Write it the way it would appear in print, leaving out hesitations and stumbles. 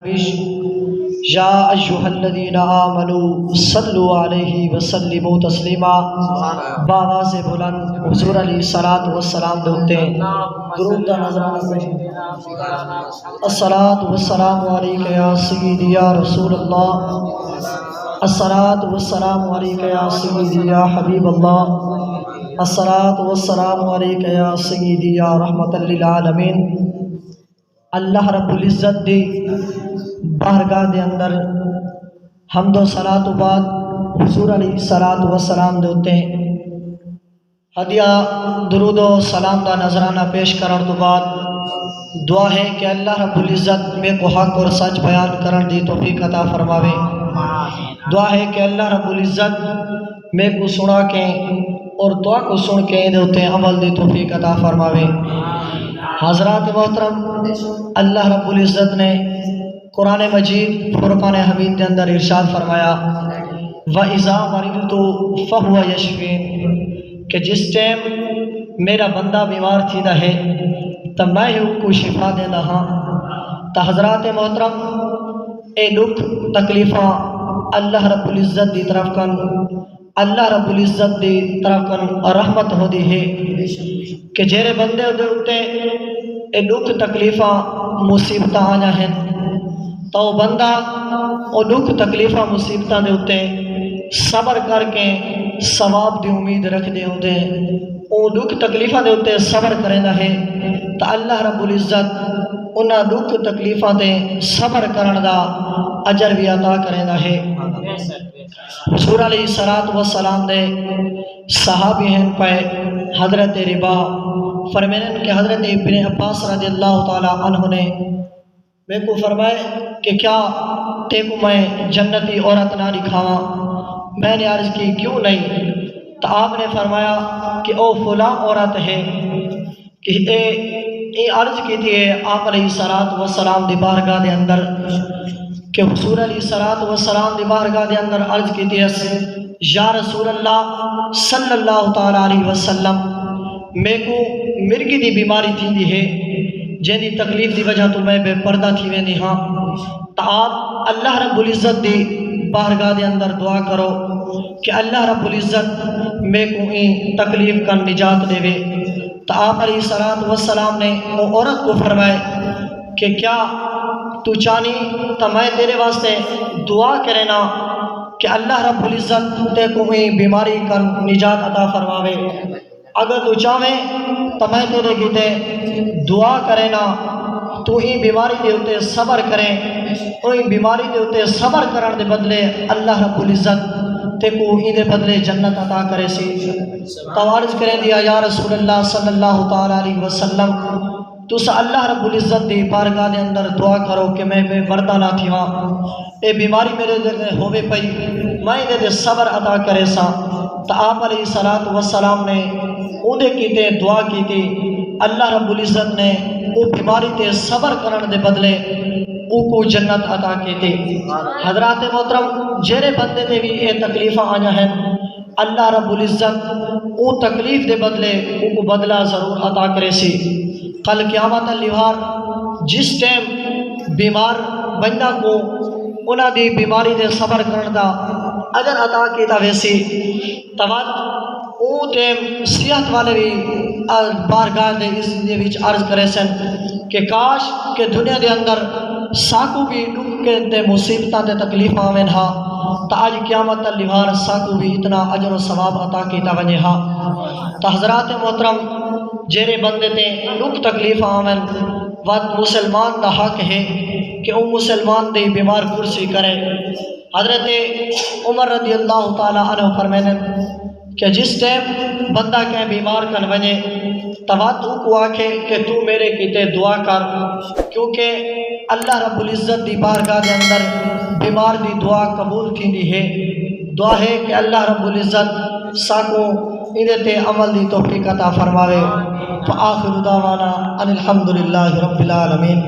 یا ایھا الذین آمنوا صلوا علیہ وسلموا تسلیما بآواز بلند حضور علیہ الصلوۃ والسلام دوتے درود دا نذرانہ پڑھیں۔ الصلاۃ والسلام علیک یا سیدی یا رسول اللہ، الصلاۃ والسلام علیک یا سیدی یا حبیب اللہ، الصلاۃ والسلام علیک یا سیدی یا رحمت للعالمین۔ اللہ رب العزت دی بارگاہ دے اندر حمد و صلاۃ و بعد حضور علیہ الصلوۃ والسلام دوتے ہیں۔ ہدیہ درود و سلام دا نذرانہ پیش کرن تو بعد دعا ہے کہ اللہ رب العزت میں کو حق اور سچ بیان کرن دی توفیق عطا فرماوے۔ دعا ہے کہ اللہ رب العزت میں کو سنا کے اور دعا کو سن کے دوتے عمل دی توفیق عطا فرماوے۔ حضرات محترم، اللہ رب العزت نے قرآن مجید فرقان حمید کے اندر ارشاد فرمایا وَإِذَا مَرِضْتُ فَهُوَ يَشْفِينِ، کہ جس ٹائم میرا بندہ بیمار تھیدا ہے تو میں ہی کو شفا دینا ہاں۔ تو حضرات محترم، اے دکھ تکلیفاں اللہ رب العزت دی طرف کن، اللہ رب العزت دی طرف کن رحمت ہو دی ہے کہ جیرے بندے دے اتے اے دکھ تکلیفاں مصیبتاں آنا ہیں تو بندہ او دکھ تکلیفاں مصیبتاں دے اتے صبر کر کے ثواب دی امید رکھ دے ہوندے، او دکھ تکلیفاں دے اتے صبر کرنا ہے تو اللہ رب العزت انہاں دکھ تکلیفاں دے صبر کرن دا اجر بھی عطا کرنا ہے۔ حضور علیہ الصلوۃ والسلام دے صحابی ہیں پہ حضرت ربا فرمائیں کہ حضرت ابن عباس رضی اللہ تعالی عنہ نے میں کو فرمائے کہ کیا تے کو میں جنتی عورت نہ دکھاواں؟ میں نے عرض کی کیوں نہیں؟ تو آپ نے فرمایا کہ او فلاں عورت ہے کہ اے عرض کی تھی آپ علیہ الصلوۃ والسلام دی بارگاہ دے اندر کہ حضور علیہ الصلوۃ والسلام دی بارگاہ دے اندر عرض کی تھی یا رسول اللہ صلی اللہ تعالی علیہ وسلم، میں کو مرگی دی بیماری تھی دی ہے جن دی تکلیف دی وجہ تو میں بے پردہ تھی ویندی ہاں۔ تو آپ اللہ رب العزت دی بارگاہ دے اندر دعا کرو کہ اللہ رب العزت میں کو این تکلیف کا نجات دے وے۔ تو آپ علیہ الصلوۃ والسلام نے وہ عورت کو فرمائے کہ کیا تو چانی تو میں تیرے واسطے دعا کرنا کہ اللہ رب العزت تے کو این بیماری کا نجات عطا فرماوے؟ اگر تو چاہیں تو میں تیرے کیتے دعا کرنا تو ہی بیماری دے ہوتے صبر کریں، اور بیماری دے ہوتے صبر کرن دے بدلے اللہ رب العزت تے کو ہی دے بدلے جنت عطا کرے سی۔ تو عرض کریں دیا یا رسول اللہ صلی اللہ تعالی علیہ وسلم، تو سا اللہ رب العزت دی بارگاہ دے اندر دعا کرو کہ میں بے وردہ نہ تھیواں، اے بیماری میرے دے ہوے پئی میں دے صبر عطا کرے سا۔ تو آپ علیہ الصلوۃ والسلام نے اودے کیتے دعا کیتی، اللہ رب العزت نے او بیماری تے صبر کرن دے بدلے او کو جنت عطا کیتی۔ حضرات محترم، جیرے بندے دے بھی اے تکلیفاں آیا ہیں اللہ رب العزت او تکلیف دے بدلے او کو بدلہ ضرور عطا کرے سی۔ کل قیامت اللیوار جس ٹائم بیمار بندہ کو انہاں دی بیماری دے صبر کرن دا اجر عطا کیتا ویسی تواد او ٹائم صحت والے بھی بارگاہ دے اس دے وچ عرض کرے سن کہ کاش کہ دنیا دے اندر ساکو بھی دکھ کے تے مصیبتاں تے تکلیف آویں ہا تو آج قیامت اللیوار ساکو بھی اتنا اجر و ثواب عطا کیتا ونجے ہا۔ تو حضرات محترم، جیرے بندے تے دکھ تکلیف آویں وقت مسلمان دا حق ہے کہ او مسلمان دے بیمار کرسی کرے۔ حضرت عمر رضی اللہ تعالی عنہ فرمائیں کہ جس ٹائم بندہ کہیں بیمار کن وجے تواتو کو آکھے کہ تو میرے کیتے دعا کر، کیونکہ اللہ رب العزت دی بارگاہ دے اندر بیمار دی دعا قبول تھی ہے۔ دعا ہے کہ اللہ رب العزت ساکو تے عمل دی توفیق عطا فرماوے۔ فآخر دعوانا ان الحمدللہ رب العالمین۔